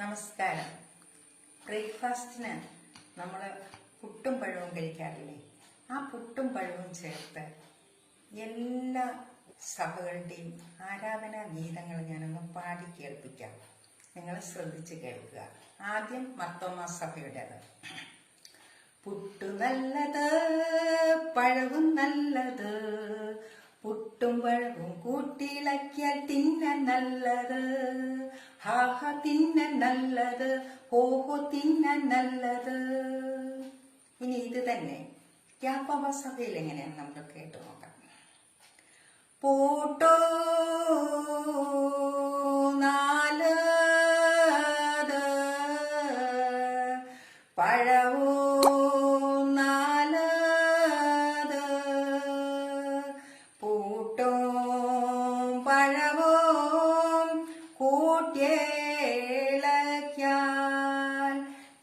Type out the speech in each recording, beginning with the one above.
നമസ്കാരം. ബ്രേക്ക്ഫാസ്റ്റിന് നമ്മൾ പുട്ടും പഴവും കഴിക്കാറില്ലേ? ആ പുട്ടും പഴവും ചേർത്ത് എല്ലാ സഭകളുടെയും ആരാധനാ ഗീതങ്ങൾ ഞാനൊന്ന് പാടി കേൾപ്പിക്കാം. നിങ്ങൾ ശ്രദ്ധിച്ച് കേൾക്കുക. ആദ്യം മർത്തോമാ സഭയുടേത്. പുട്ടു നല്ലത്, പഴവും നല്ലത്, പുട്ടും പഴവും കൂട്ടിയിളക്കിയാൽ തിന്നാൻ നല്ലത്, ഹാഹ തിന്നാൻ നല്ലത്, ഹോഹോ തിന്നാൻ നല്ലത്. ഇനി ഇത് തന്നെ യാക്കോബ സഭയിൽ എങ്ങനെയാണ് നമുക്ക് കേട്ടു നോക്കാം. പൂട്ടോ നാലത്, പഴവോ നാലത്, പൂട്ടോ പഴവോ കൂട്ടിയിളക്കിയാൽ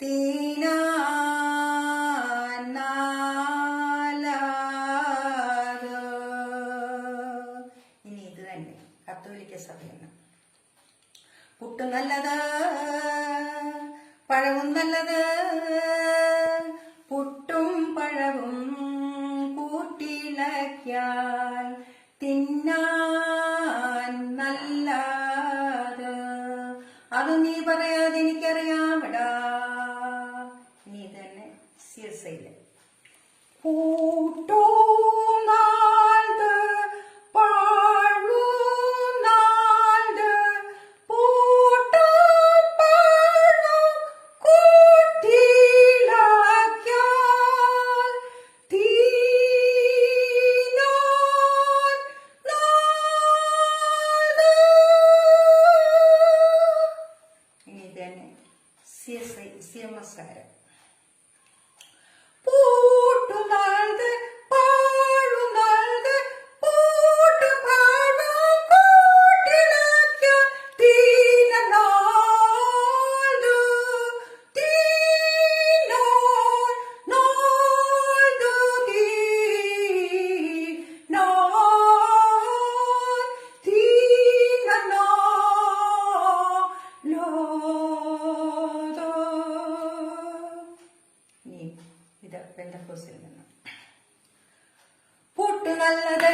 തിന്നാൻ നല്ലത്. ഇനി ഇത് തന്നെ കത്തോലിക്ക സഭയെന്ന്. പുട്ട് നല്ലത്, പഴവും നല്ലത്, പുട്ടും പഴവും കൂട്ടിയിളക്കിയാൽ തിന്നാൻ നല്ലത്. അത് നീ പറയാതെ എനിക്കറിയാമടാ. നീ തന്നെ സിയസയില്. പൂട്ടോ നാൽത്, പഴവും നാൽത്, പൂട്ടും പഴവും കൂട്ടിയിളക്കിയാൽ തിന്നാൻ നല്ലത്. ഇനി തന്നെ സിയമസാരം. പൂട്ടുനാൾത്, പാഴുനാൾത്, പൂട്ടു പഴവും കൂട്ടിയിളക്കിയാൽ തിന്നാൻ നല്ലത്, തിന്നാൻ നല്ലത്, തിന്നാൻ നല്ലത്. ഇനി ഇത് പെന്തക്കോസ്തിൽ നിന്ന്. പുട്ട് നല്ലത്,